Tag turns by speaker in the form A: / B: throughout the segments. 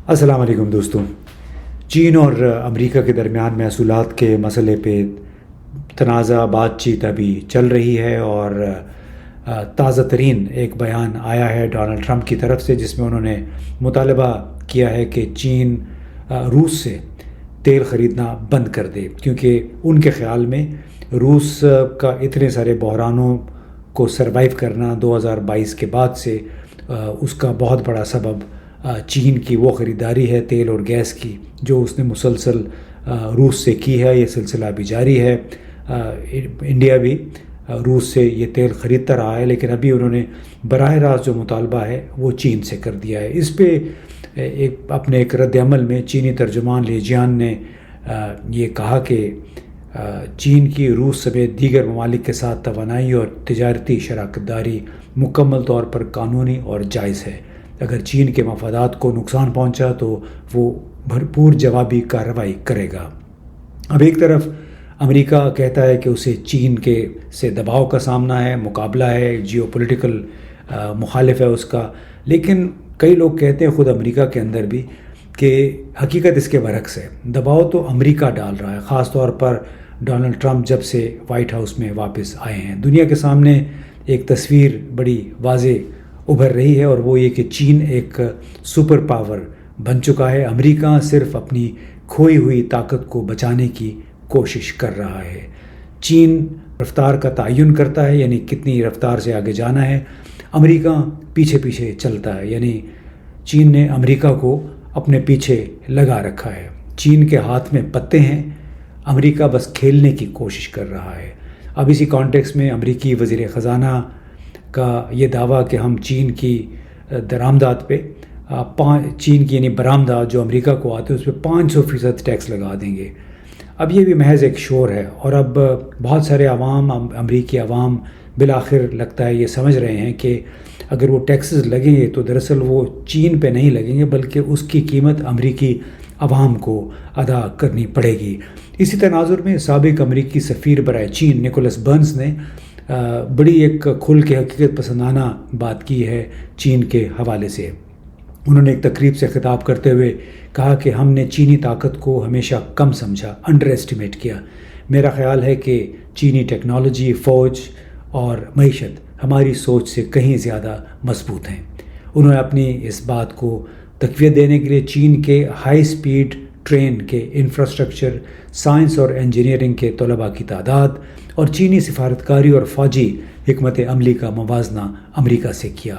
A: السلام علیکم دوستوں. چین اور امریکہ کے درمیان محصولات کے مسئلے پہ تنازع بات چیت ابھی چل رہی ہے اور تازہ ترین ایک بیان آیا ہے ڈونلڈ ٹرمپ کی طرف سے، جس میں انہوں نے مطالبہ کیا ہے کہ چین روس سے تیل خریدنا بند کر دے، کیونکہ ان کے خیال میں روس کا اتنے سارے بحرانوں کو سروائیو کرنا 2022 کے بعد سے اس کا بہت بڑا سبب چین کی وہ خریداری ہے تیل اور گیس کی جو اس نے مسلسل روس سے کی ہے. یہ سلسلہ بھی جاری ہے. انڈیا بھی روس سے یہ تیل خریدتا رہا ہے، لیکن ابھی انہوں نے براہ راست جو مطالبہ ہے وہ چین سے کر دیا ہے. اس پہ اپنے ایک رد عمل میں چینی ترجمان لی جیان نے یہ کہا کہ چین کی روس سمیت دیگر ممالک کے ساتھ توانائی اور تجارتی شراکت داری مکمل طور پر قانونی اور جائز ہے. اگر چین کے مفادات کو نقصان پہنچا تو وہ بھرپور جوابی کارروائی کرے گا. اب ایک طرف امریکہ کہتا ہے کہ اسے چین کے سے دباؤ کا سامنا ہے، مقابلہ ہے، جیو پولیٹیکل مخالف ہے اس کا، لیکن کئی لوگ کہتے ہیں خود امریکہ کے اندر بھی کہ حقیقت اس کے برعکس ہے. دباؤ تو امریکہ ڈال رہا ہے، خاص طور پر ڈونلڈ ٹرمپ جب سے وائٹ ہاؤس میں واپس آئے ہیں. دنیا کے سامنے ایک تصویر بڑی واضح ابھر رہی ہے اور وہ یہ کہ چین ایک سپر پاور بن چکا ہے. امریکہ صرف اپنی کھوئی ہوئی طاقت کو بچانے کی کوشش کر رہا ہے. چین رفتار کا تعین کرتا ہے، یعنی کتنی رفتار سے آگے جانا ہے. امریکہ پیچھے پیچھے چلتا ہے، یعنی چین نے امریکہ کو اپنے پیچھے لگا رکھا ہے. چین کے ہاتھ میں پتے ہیں، امریکہ بس کھیلنے کی کوشش کر رہا ہے. اب اسی کانٹیکس میں امریکی وزیر خزانہ کا یہ دعویٰ کہ ہم چین کی درآمدات پہ چین کی یعنی برآمدات جو امریکہ کو آتے ہیں اس پہ 500% ٹیکس لگا دیں گے. اب یہ بھی محض ایک شور ہے، اور اب بہت سارے عوام، امریکی عوام بالآخر لگتا ہے یہ سمجھ رہے ہیں کہ اگر وہ ٹیکسز لگیں گے تو دراصل وہ چین پہ نہیں لگیں گے بلکہ اس کی قیمت امریکی عوام کو ادا کرنی پڑے گی. اسی تناظر میں سابق امریکی سفیر برائے چین نکولس برنز نے بڑی ایک کھل کے حقیقت پسندانہ بات کی ہے چین کے حوالے سے. انہوں نے ایک تقریب سے خطاب کرتے ہوئے کہا کہ ہم نے چینی طاقت کو ہمیشہ کم سمجھا، انڈر ایسٹیمیٹ کیا. میرا خیال ہے کہ چینی ٹیکنالوجی، فوج اور معیشت ہماری سوچ سے کہیں زیادہ مضبوط ہیں. انہوں نے اپنی اس بات کو تقویت دینے کے لیے چین کے ہائی سپیڈ ٹرین کے انفراسٹرکچر، سائنس اور انجینئرنگ کے طلباء کی تعداد اور چینی سفارتکاری اور فوجی حکمت عملی کا موازنہ امریکہ سے کیا.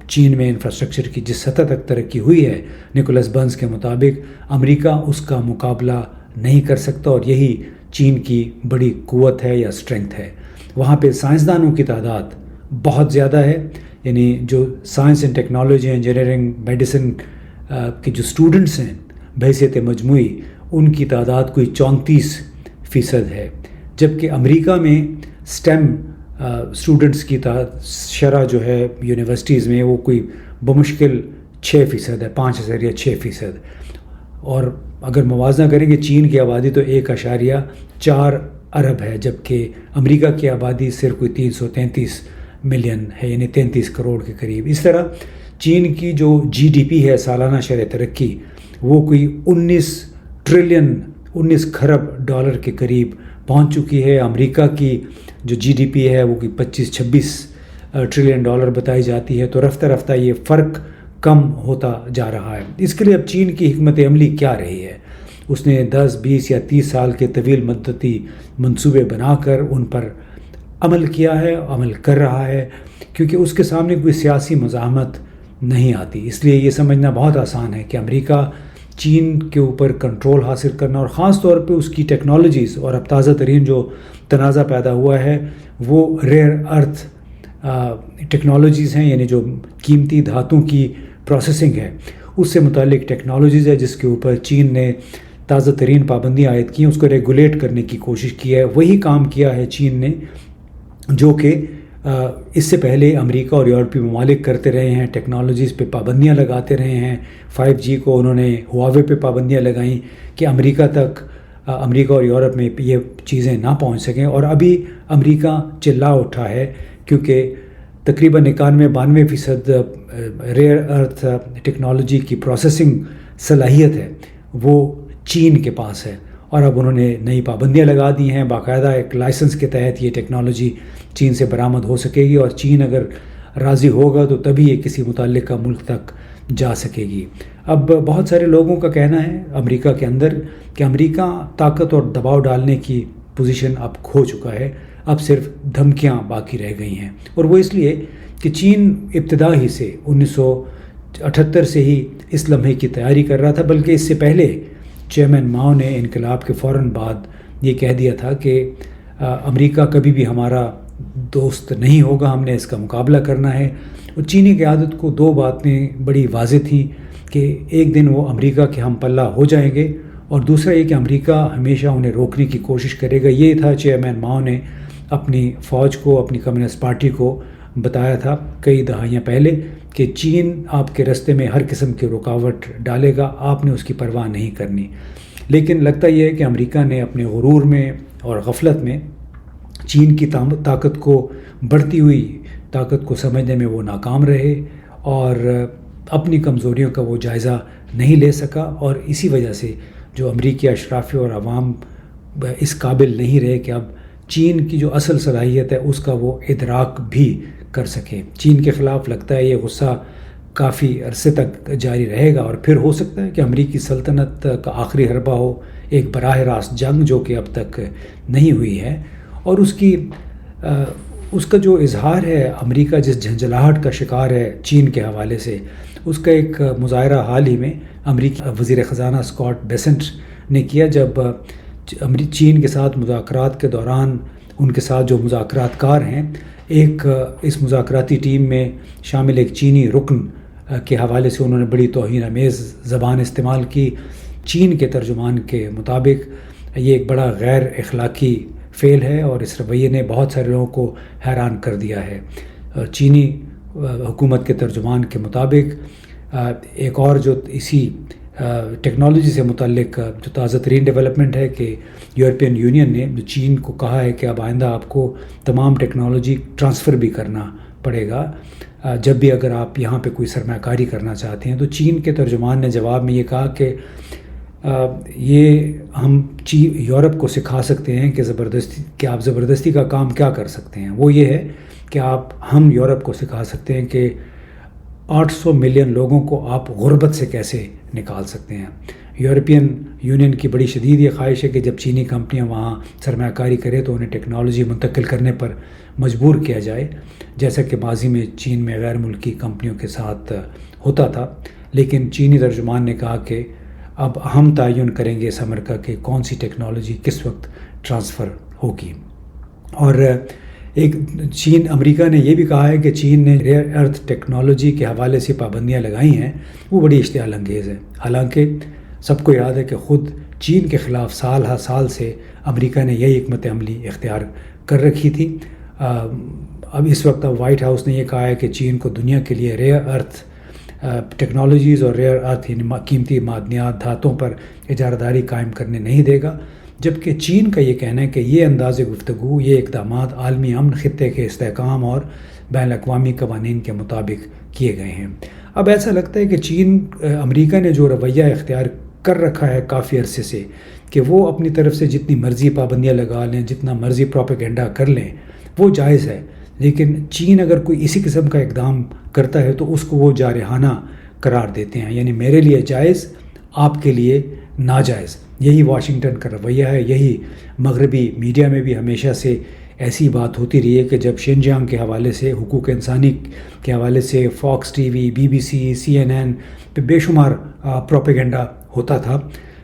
A: چین میں انفراسٹرکچر کی جس سطح تک ترقی ہوئی ہے، نکولس برنز کے مطابق امریکہ اس کا مقابلہ نہیں کر سکتا، اور یہی چین کی بڑی قوت ہے یا اسٹرینگتھ ہے. وہاں پہ سائنسدانوں کی تعداد بہت زیادہ ہے، یعنی جو science and technology, engineering, medicine کے جو اسٹوڈنٹس ہیں بحیثیت مجموعی، ان کی تعداد کوئی 34% ہے، جبکہ امریکہ میں اسٹیم اسٹوڈنٹس کی شرح جو ہے یونیورسٹیز میں وہ کوئی بمشکل 6% ہے، 5.6%. اور اگر موازنہ کریں کہ چین کی آبادی تو 1.4 ارب ہے، جبکہ امریکہ کی آبادی صرف کوئی 333 ملین ہے، یعنی 33 کروڑ کے قریب. اس طرح چین کی جو GDP ہے، سالانہ شرح ترقی، وہ کوئی 19 کھرب ڈالر کے قریب پہنچ چکی ہے. امریکہ کی جو GDP ہے وہ کوئی 25-26 ٹریلین ڈالر بتائی جاتی ہے. تو رفتہ رفتہ یہ فرق کم ہوتا جا رہا ہے. اس کے لیے اب چین کی حکمت عملی کیا رہی ہے؟ اس نے 10، 20 یا 30 سال کے طویل مدتی منصوبے بنا کر ان پر عمل کیا ہے، عمل کر رہا ہے، کیونکہ اس کے سامنے کوئی سیاسی مزاحمت نہیں آتی. اس لیے یہ سمجھنا بہت آسان ہے کہ امریکہ چین کے اوپر کنٹرول حاصل کرنا، اور خاص طور پہ اس کی ٹیکنالوجیز، اور اب تازہ ترین جو تنازع پیدا ہوا ہے وہ ریئر ارتھ ٹیکنالوجیز ہیں، یعنی جو قیمتی دھاتوں کی پروسیسنگ ہے اس سے متعلق ٹیکنالوجیز ہے، جس کے اوپر چین نے تازہ ترین پابندیاں عائد کی ہیں، اس کو ریگولیٹ کرنے کی کوشش کی ہے. وہی کام کیا ہے چین نے جو کہ اس سے پہلے امریکہ اور یورپی ممالک کرتے رہے ہیں. ٹیکنالوجیز پہ پابندیاں لگاتے رہے ہیں. 5G کو انہوں نے ہواوے پہ پابندیاں لگائیں کہ امریکہ اور یورپ میں یہ چیزیں نہ پہنچ سکیں. اور ابھی امریکہ چلا اٹھا ہے کیونکہ تقریباً 91-92% ریئر ارتھ ٹیکنالوجی کی پروسیسنگ صلاحیت ہے وہ چین کے پاس ہے، اور اب انہوں نے نئی پابندیاں لگا دی ہیں، باقاعدہ ایک لائسنس کے تحت یہ ٹیکنالوجی چین سے برآمد ہو سکے گی، اور چین اگر راضی ہوگا تو تبھی یہ کسی متعلقہ ملک تک جا سکے گی۔ اب بہت سارے لوگوں کا کہنا ہے امریکہ کے اندر کہ امریکہ طاقت اور دباؤ ڈالنے کی پوزیشن اب کھو چکا ہے، اب صرف دھمکیاں باقی رہ گئی ہیں، اور وہ اس لیے کہ چین ابتدا ہی سے 1978 سے ہی اس لمحے کی تیاری کر رہا تھا، بلکہ اس سے پہلے چیئرمین ماؤ نے انقلاب کے فوراً بعد یہ کہہ دیا تھا کہ امریکہ کبھی بھی ہمارا دوست نہیں ہوگا، ہم نے اس کا مقابلہ کرنا ہے۔ اور چینی قیادت کو دو باتیں بڑی واضح تھیں کہ ایک دن وہ امریکہ کے ہم پلہ ہو جائیں گے، اور دوسرا یہ کہ امریکہ ہمیشہ انہیں روکنے کی کوشش کرے گا۔ یہ تھا چیئرمین ماؤ نے اپنی فوج کو، اپنی کمیونسٹ پارٹی کو بتایا تھا کئی دہائیاں پہلے کہ چین آپ کے راستے میں ہر قسم کی رکاوٹ ڈالے گا، آپ نے اس کی پرواہ نہیں کرنی۔ لیکن لگتا یہ ہے کہ امریکہ نے اپنے غرور میں اور غفلت میں چین کی طاقت کو، بڑھتی ہوئی طاقت کو سمجھنے میں وہ ناکام رہے، اور اپنی کمزوریوں کا وہ جائزہ نہیں لے سکا، اور اسی وجہ سے جو امریکی اشرافیہ اور عوام اس قابل نہیں رہے کہ اب چین کی جو اصل صلاحیت ہے اس کا وہ ادراک بھی کر سکیں۔ چین کے خلاف لگتا ہے یہ غصہ کافی عرصے تک جاری رہے گا، اور پھر ہو سکتا ہے کہ امریکی سلطنت کا آخری حربہ ہو ایک براہ راست جنگ جو کہ اب تک نہیں ہوئی ہے۔ اور اس کا جو اظہار ہے، امریکہ جس جھنجھلاہٹ کا شکار ہے چین کے حوالے سے، اس کا ایک مظاہرہ حال ہی میں امریکی وزیر خزانہ اسکاٹ بیسنٹ نے کیا، جب چین کے ساتھ مذاکرات کے دوران ان کے ساتھ جو مذاکرات کار ہیں، ایک اس مذاکراتی ٹیم میں شامل ایک چینی رکن کے حوالے سے انہوں نے بڑی توہین آمیز زبان استعمال کی۔ چین کے ترجمان کے مطابق یہ ایک بڑا غیر اخلاقی فعل ہے، اور اس رویے نے بہت سارے لوگوں کو حیران کر دیا ہے۔ چینی حکومت کے ترجمان کے مطابق ایک اور جو اسی ٹیکنالوجی سے متعلق جو تازہ ترین ڈیولپمنٹ ہے کہ یورپین یونین نے جو چین کو کہا ہے کہ اب آئندہ آپ کو تمام ٹیکنالوجی ٹرانسفر بھی کرنا پڑے گا جب بھی اگر آپ یہاں پہ کوئی سرمایہ کاری کرنا چاہتے ہیں۔ تو چین کے ترجمان نے جواب میں یہ کہا کہ یہ ہم یورپ کو سکھا سکتے ہیں کہ آپ زبردستی کا کام کیا کر سکتے ہیں۔ وہ یہ ہے کہ ہم یورپ کو سکھا سکتے ہیں کہ 800 ملین لوگوں کو آپ غربت سے کیسے نکال سکتے ہیں۔ یورپین یونین کی بڑی شدید یہ خواہش ہے کہ جب چینی کمپنیاں وہاں سرمایہ کاری کرے تو انہیں ٹیکنالوجی منتقل کرنے پر مجبور کیا جائے، جیسا کہ ماضی میں چین میں غیر ملکی کمپنیوں کے ساتھ ہوتا تھا۔ لیکن چینی ترجمان نے کہا کہ اب ہم تعین کریں گے اس امریکہ کہ کون سی ٹیکنالوجی کس وقت ٹرانسفر ہوگی۔ اور امریکہ نے یہ بھی کہا ہے کہ چین نے ریئر ارتھ ٹیکنالوجی کے حوالے سے پابندیاں لگائی ہیں، وہ بڑی اشتعال انگیز ہے۔ حالانکہ سب کو یاد ہے کہ خود چین کے خلاف سال ہر سال سے امریکہ نے یہی حکمت عملی اختیار کر رکھی تھی۔ اب اس وقت وائٹ ہاؤس نے یہ کہا ہے کہ چین کو دنیا کے لیے ریئر ارتھ ٹیکنالوجیز اور ریئر ارتھ قیمتی معدنیات دھاتوں پر اجارہ داری قائم کرنے نہیں دے گا، جبکہ چین کا یہ کہنا ہے کہ یہ انداز گفتگو، یہ اقدامات عالمی امن، خطے کے استحکام اور بین الاقوامی قوانین کے مطابق کیے گئے ہیں۔ اب ایسا لگتا ہے کہ امریکہ نے جو رویہ اختیار کر رکھا ہے کافی عرصے سے کہ وہ اپنی طرف سے جتنی مرضی پابندیاں لگا لیں، جتنا مرضی پروپیگنڈا کر لیں، وہ جائز ہے۔ لیکن چین اگر کوئی اسی قسم کا اقدام کرتا ہے تو اس کو وہ جارحانہ قرار دیتے ہیں، یعنی میرے لیے جائز، آپ کے لیے ناجائز۔ یہی واشنگٹن کا رویہ ہے، یہی مغربی میڈیا میں بھی ہمیشہ سے ایسی بات ہوتی رہی ہے کہ جب شنجیانگ کے حوالے سے، حقوق انسانی کے حوالے سے Fox T V, BBC، CNN پہ بے شمار پروپیگنڈا ہوتا تھا،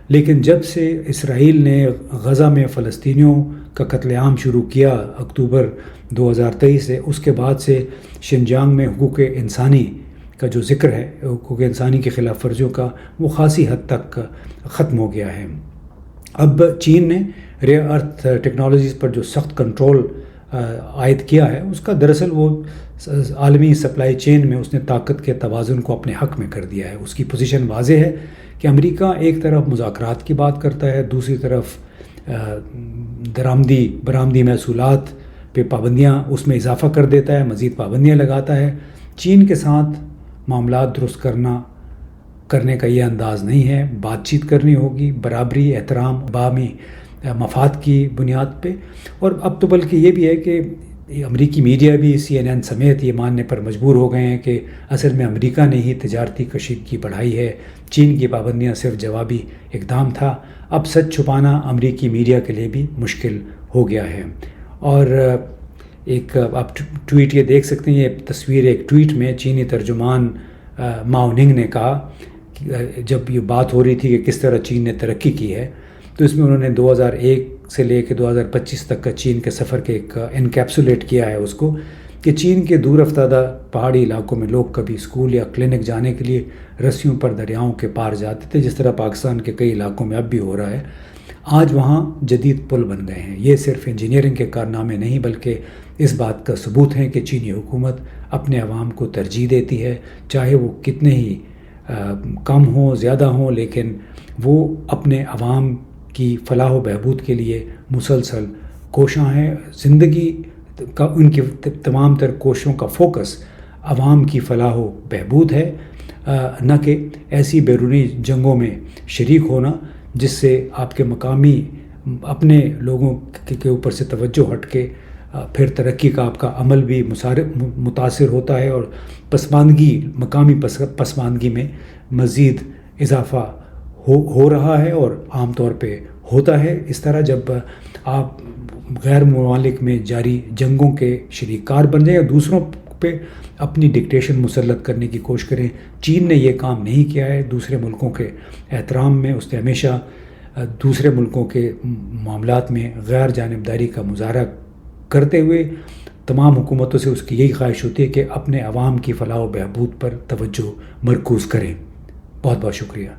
A: لیکن جب سے اسرائیل نے غزہ میں فلسطینیوں کا قتل عام شروع کیا اکتوبر 2023 سے، اس کے بعد سے شنجیانگ میں حقوق انسانی کا جو ذکر ہے، حقوق انسانی کی خلاف ورزیوں کا، وہ خاصی حد تک ختم ہو گیا ہے۔ اب چین نے ریئر ارتھ ٹیکنالوجیز پر جو سخت کنٹرول عائد کیا ہے، اس کا دراصل وہ عالمی سپلائی چین میں اس نے طاقت کے توازن کو اپنے حق میں کر دیا ہے۔ اس کی پوزیشن واضح ہے کہ امریکہ ایک طرف مذاکرات کی بات کرتا ہے، دوسری طرف برآمدی محصولات پہ پابندیاں اس میں اضافہ کر دیتا ہے، مزید پابندیاں لگاتا ہے۔ چین کے ساتھ معاملات درست کرنے کا یہ انداز نہیں ہے، بات چیت کرنی ہوگی، برابری، احترام، باہمی مفاد کی بنیاد پہ۔ اور اب تو بلکہ یہ بھی ہے کہ امریکی میڈیا بھی CNN سمیت یہ ماننے پر مجبور ہو گئے ہیں کہ اصل میں امریکہ نے ہی تجارتی کشیدگی بڑھائی ہے، چین کی پابندیاں صرف جوابی اقدام تھا۔ اب سچ چھپانا امریکی میڈیا کے لیے بھی مشکل ہو گیا ہے۔ اور ایک آپ ٹویٹ یہ دیکھ سکتے ہیں، یہ تصویر ایک ٹویٹ میں چینی ترجمان ماؤ ننگ نے کہا کہ جب یہ بات ہو رہی تھی کہ کس طرح چین نے ترقی کی ہے، تو اس میں انہوں نے 2001 سے لے کے 2025 تک کا چین کے سفر کے ایک انکیپسولیٹ کیا ہے اس کو، کہ چین کے دور افتادہ پہاڑی علاقوں میں لوگ کبھی اسکول یا کلینک جانے کے لیے رسیوں پر دریاؤں کے پار جاتے تھے، جس طرح پاکستان کے کئی علاقوں میں اب بھی ہو رہا ہے۔ آج وہاں جدید پل بن گئے ہیں۔ یہ صرف انجینئرنگ کے کارنامے نہیں بلکہ اس بات کا ثبوت ہے کہ چینی حکومت اپنے عوام کو ترجیح دیتی ہے، چاہے وہ کتنے ہی کم ہوں زیادہ ہوں، لیکن وہ اپنے عوام کی فلاح و بہبود کے لیے مسلسل کوشاں ہیں۔ زندگی کا ان کی تمام تر کوششوں کا فوکس عوام کی فلاح و بہبود ہے، نہ کہ ایسی بیرونی جنگوں میں شریک ہونا جس سے آپ کے مقامی اپنے لوگوں کے اوپر سے توجہ ہٹ کے پھر ترقی کا آپ کا عمل بھی متاثر ہوتا ہے، اور مقامی پسماندگی میں مزید اضافہ ہو رہا ہے اور عام طور پہ ہوتا ہے۔ اس طرح جب آپ غیر ممالک میں جاری جنگوں کے شریک کار بن جائیں یا دوسروں پہ اپنی ڈکٹیشن مسلط کرنے کی کوشش کریں، چین نے یہ کام نہیں کیا ہے۔ دوسرے ملکوں کے احترام میں اس نے ہمیشہ دوسرے ملکوں کے معاملات میں غیر جانبداری کا مظاہرہ کرتے ہوئے تمام حکومتوں سے اس کی یہی خواہش ہوتی ہے کہ اپنے عوام کی فلاح و بہبود پر توجہ مرکوز کریں۔ بہت بہت شکریہ۔